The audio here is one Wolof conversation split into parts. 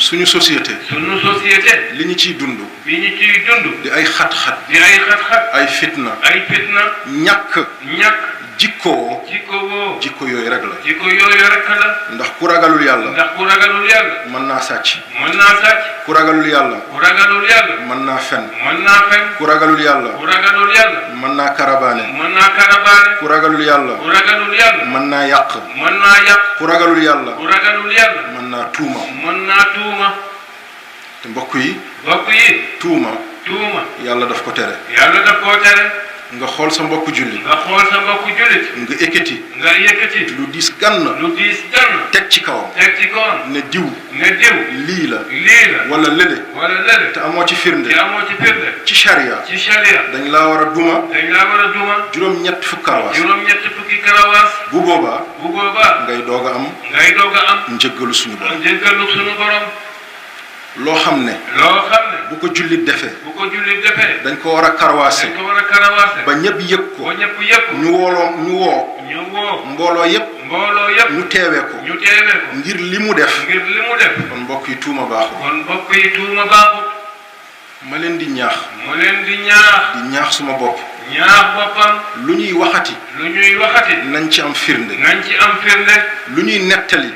suñu société li ñu ciy dund di ay xat-xat ay fitna ñàkk jikko yooyu rek la ndax ku ragalul yàlla mën naa sàcc ku ragalul yàlla mën naa fen ku ragalul yàlla mën naa karabaane ku ragalul yàlla mën naa yàq ku ragalul yàlla mën naa tuuma te mbokk yi tuuma yàlla daf ko tere nga xool sa mbokku jullit nga ekkati lu diis gann teg ci kawam ne diw lii la wala lële te amoo ci firnde ci sharia dañ laa war a duma juróom-ñett fukki karawaas bu boobaa ngay doog a am njëggalu suñu borom loo xam ne bu ko jullit defee dañ ko war a karawaase ba ñëpp yëg ko ñu woo mbooloo yëpp ñu teewee ko ngir li mu def kon mbokk yi tuuma baaxul ma leen di ñaax di ñaax suma bopp lu ñuy waxati nañ ci am firnde lu ñuy nettali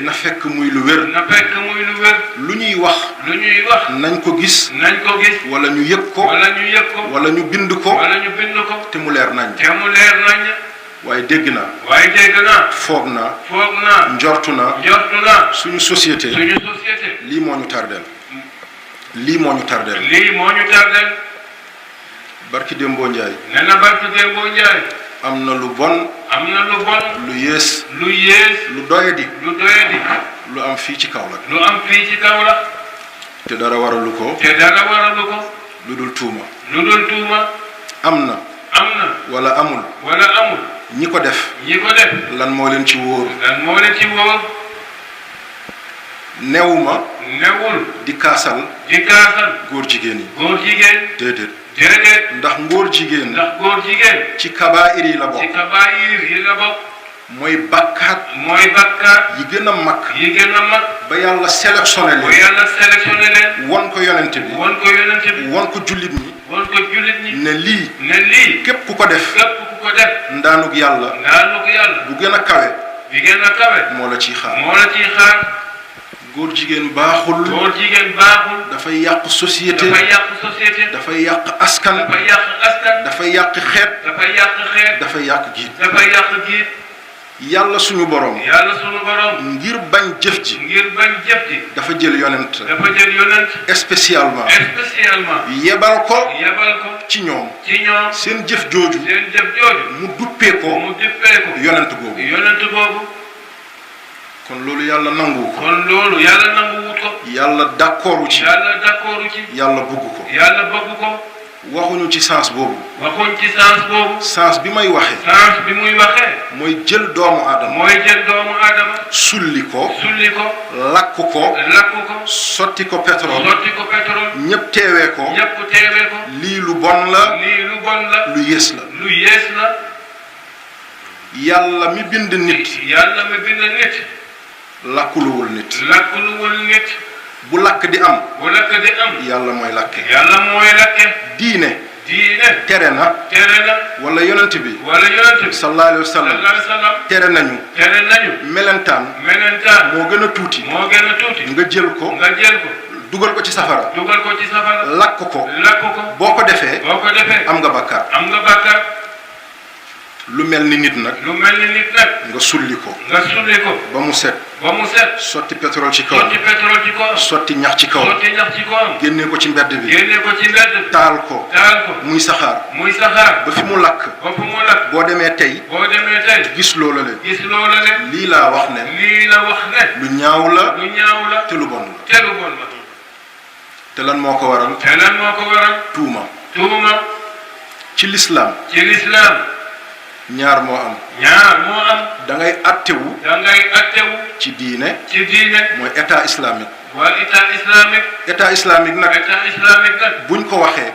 na fekk muy lu wér lu ñuy wax nañ ko gis wala ñu yëg ko wala ñu bind ko te mu leer nañ waaye dégg naa foog naa njortu naa suñu société lii moo ñu tardeel barki Dembo Ndiaye am na lu bon lu yées lu doyadi lu am fii ci Kaolack te dara waralu ko lu dul tuuma am na wala amul ñi ko def lan moo leen ci wóor newul di kaasal góor jigéen yi déedéet ndax ngóor jigéen ci kabaa'ir yi la bokk mooy bakkaat yi gën a mag ba yàlla sélectionné leen won ko yonent bi won ko jullit ñi ne lii képp ku ko def ndaanug yàlla bu gën a kawe moo la ciy xaar góor jigéen baaxul dafay yàq société dafay yàq askan dafay yàq xeet dafay yàq giit yàlla suñu borom ngir bañ jëf ji dafa jël yonent spécialement yebal ko ci ñoom seen jëf jooju mu duppee ko yonent boobu kon loolu yàlla nangu ko yàlla d'accordu ci yàlla bëgg ko waxuñu ci sens boobu sens bi muy waxee mooy jël doomu aadama sulli ko lakk ko sotti ko pétrole ñëpp teewee ko lii lu bon la lu yées la yàlla mi bind nit lakkuluwul nit bu lakk di am yàlla mooy lakke diine tere na wala yonent bi sallallahu alayhi wa sallam tere nañu melentaan moo gën a tuuti nga jël ko dugal ko ci safara lakk ko boo ko defee am nga bakkaar lu mel ni nit nag nga sulli ko ba mu set sotti pétrole ci kaw sotti ñax ci kaw génne ko ci mbedd bi taal ko muy saxaar ba fi mu lakk boo demee tey gis loola leen lii laa wax ne lu ñaaw la te lu bon la te lan moo ko waral tuuma ci lislaam ñaar moo am. da ngay attewu. ci diine. mooy état islamique. état islamique nag. buñ ko waxee.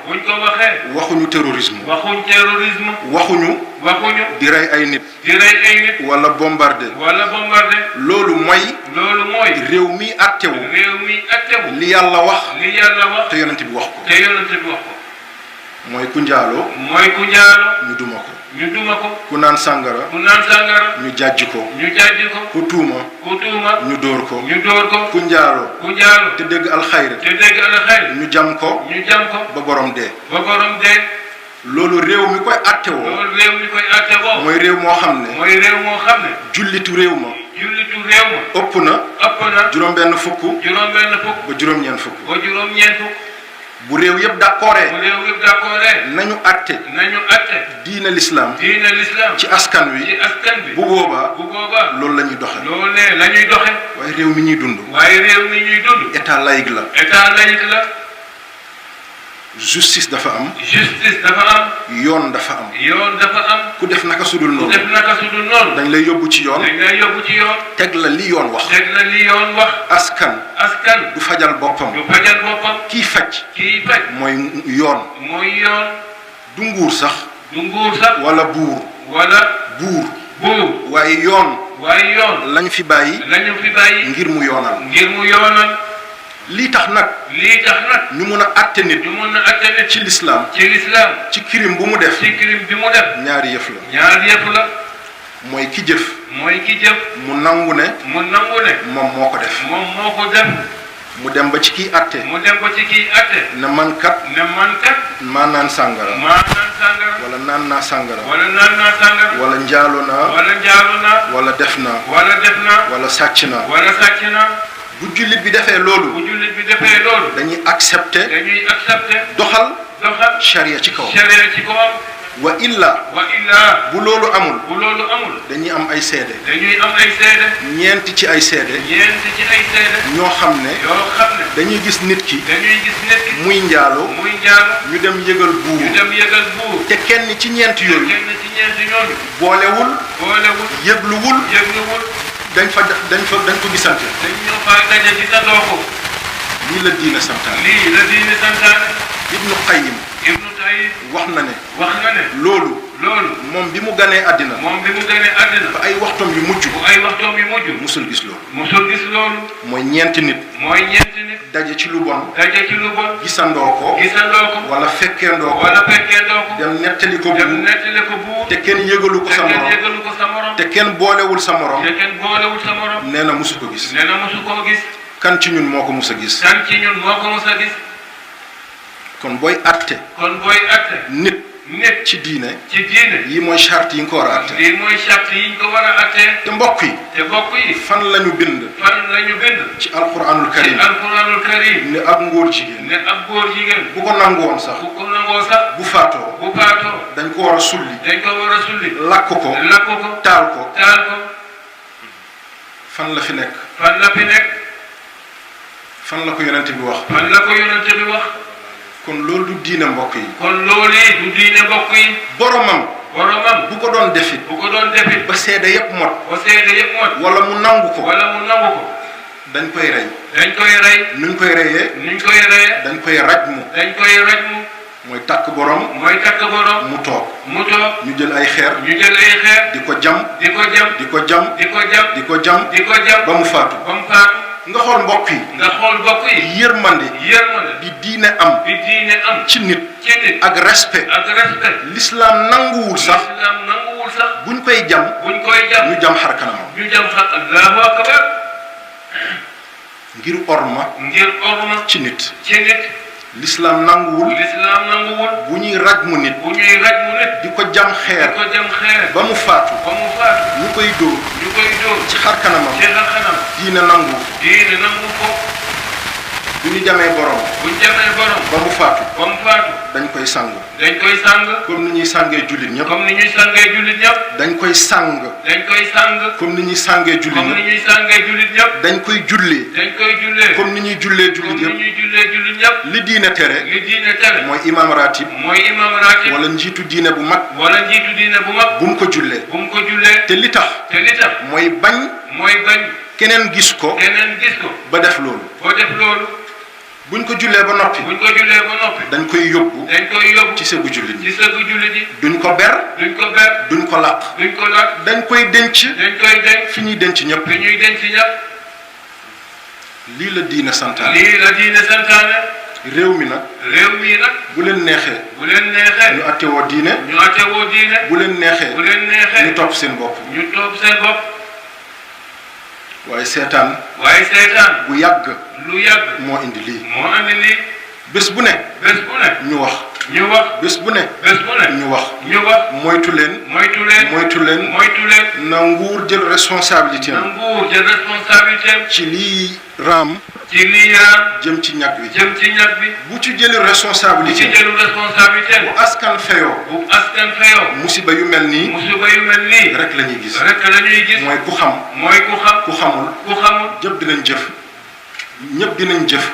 waxuñu terrorisme. waxuñu. di rey ay nit. wala bombarder. loolu mooy. réew mi attewu. li yàlla wax. te yonent bi wax ko. mooy ku njaaloo. ñu duma ko. ku naan sàngara. ñu jàjj ko. ku tuuma. ñu dóor ko. ku njaaloo. te dégg alxayr. ñu jam ko. ba borom dee. loolu réew mi koy attewoo. mooy réew moo xam ne. jullitu réew ma. ëpp na. juróom-benn fukk. ba juróom-ñeent fukk. bu réew yëpp d'accordé. nañu atte. diine l'islam. ci askan wi. bu boobaa. loolu la ñuy doxe. waaye réew mi ñuy dund. état laïque la. justice dafa am. yoon dafa am. ku def naka sudul noonu. dañ lay yóbbu ci yoon. teg la li yoon wax. askan. du fajal boppam. kii faj. mooy yoon. du nguur sax. wala buur. waaye yoon. lañ fi bàyyi. ngir mu yoonal. lii tax nag. ñu mun a atte nit. ci lislaam. ci crime bu mu def. ñaari yëf la. mooy ki jëf. mu nangu ne. moom moo ko def. mu dem ba ci kii atte. ne man kat. maa naan sàngara. wala naan naa sàngara. wala njaalo naa. wala def naa. wala sàcc naa. bu jullit bi defee loolu. dañuy accepter. doxal. charia ci kaw. wa illa. bu loolu amul. dañuy am ay seede. ñeenti ci ay seede. ñoo xam ne. dañuy gis nit ki. muy njaalo. ñu dem yëgal buur. te kenn ci ñeent yooyu. boolewul. yëgluwul. dañ ko gisante. lii la diine santaane. Ibnu Qayyim wax na ne. loolu. moom bi mu ganee àddina. ba ay waxtoom yu mujj. musul gis loolu. mooy ñeenti nit. daje ci lu bon. gisandoo ko. wala fekkeendoo ko. dem nettali ko buur. te kenn yëgalu ko sa morom. te kenn boolewul sa morom. nee na musu ko gis. kan ci ñun moo ko mus a gis. kon booy atte. nit. ci diine. yi mooy charte yi nga ko war a atte. te mbokk yi. fan la ñu bind. ci alquranul karim. ne ab ngóor jigéen. bu ko nangu woon sax. bu faatoo. dañ ko war a sulli. lakk ko. taal ko. fan la fi nekk. fan la ko yonent bi wax. kon loolu du diine mbokk yi. boromam. bu ko doon defit. ba seede yépp mot. wala mu nangu ko. dañ koy rey. nuñ koy reyee. dañ koy rajmu. mooy takk borom. mu toog. ñu jël ay xeer. di ko jam. ba mu faatu. nga xool mbokk yi. yërmande. bi diine am. ci nit. ak respect. l'islam nanguwul sax. buñ koy jam. ñu jam xar kanamam. Allahu akbar. ngir orma. ci nit. l'islam nanguwul. bu ñuy rajmu nit. di ko jam xeer. ba mu faatu. ñu koy dóor. ci xar kanamam. diine nangu ko. bu ñu jamee borom. ba mu faatu. dañ koy sangu. dañ koy sang comme ni ñuy sàngee jullit ñëpp comme ni ñuy sangee jullit ñëpp dañ koy sang dañ koy sang comme ni ñuy sàngee jullit comme ni ñëpp ñuy sangee jullit ñëpp dañ koy jullee dañ koy jullee comme ni ñuy jullee jullit comme ni yëpp ñuy jullee jullit ñëpp li diine tere li diine tere mooy imam ratib mooy imam ratib wala njiitu diine bu mag wala njiitu diine bu mag bu mu ko jullee bu mu ko jullee te li tax mooy bañ keneen gis ko ba def loolu buñ ko jullee ba noppi dañ koy yóbbu ci sëggu jullit yi duñ ko ber duñ ko làq dañ koy denc fi ñuy denc ñëpp lii la diine santaane réew mi nag bu leen neexee ñu attewoo diine bu leen neexee ñu topp seen bopp waaye seetaan bu yàgg moo indi lii bés bu ne ñu wax bés bu ne ñu wax moytu leen na nguur jël responsabilité ci lii raam jëm ci ñag wi bu ci jël responsabilité bu askan feyoo musiba yu mel nii rek la ñuy gis mooy ku xam ku xamul jëpp dinañ jëf ñëpp dinañ jëf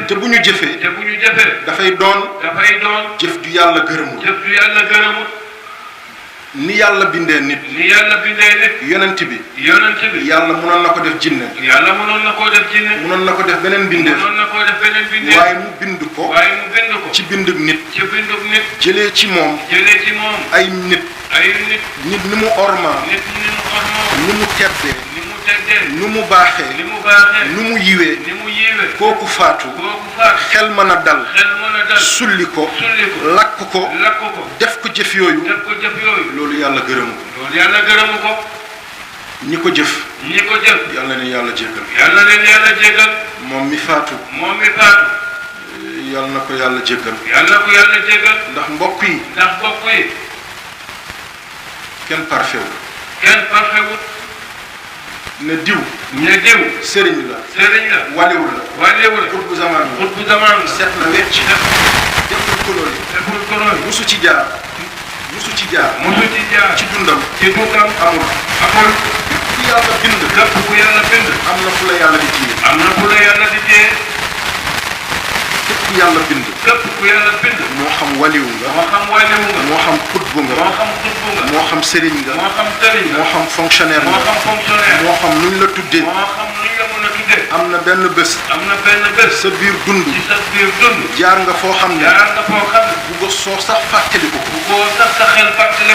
te bu ñu jëfee dafay doon jëf ju yàlla gërëmul ni yàlla bindee nit yonent bi yàlla mënoon na ko def jinne mënoon na ko def beneen bindeef waaye mu bind ko ci bindug nit jëlee ci moom ay nit ni mu orma ni mu teddee nu mu baaxee nu mu yiwee kooku faatu xel mën a dal sulli ko lakk ko def ko jëf yooyu loolu yàlla gërëmu ko ñi ko jëf yàlla leen yàlla jéggal moom mi faatu yàlla na ko yàlla jéggal ndax mbokk yi kenn parfait wul ne diw sëriñ la waliw la xutbu zaman set na wecc deful kolori musu ci jaar ci dundam amul ku yàlla bind am na fu la yàlla di téye képp ku yàlla bind moo xam waliw nga moo xam xutbu nga moo xam sëriñ nga moo xam fonctionnaire nga moo xam nuñ la tuddee am na benn bés sa biir dund jaar nga foo xam ne bu ko soo sax fàttaliku ko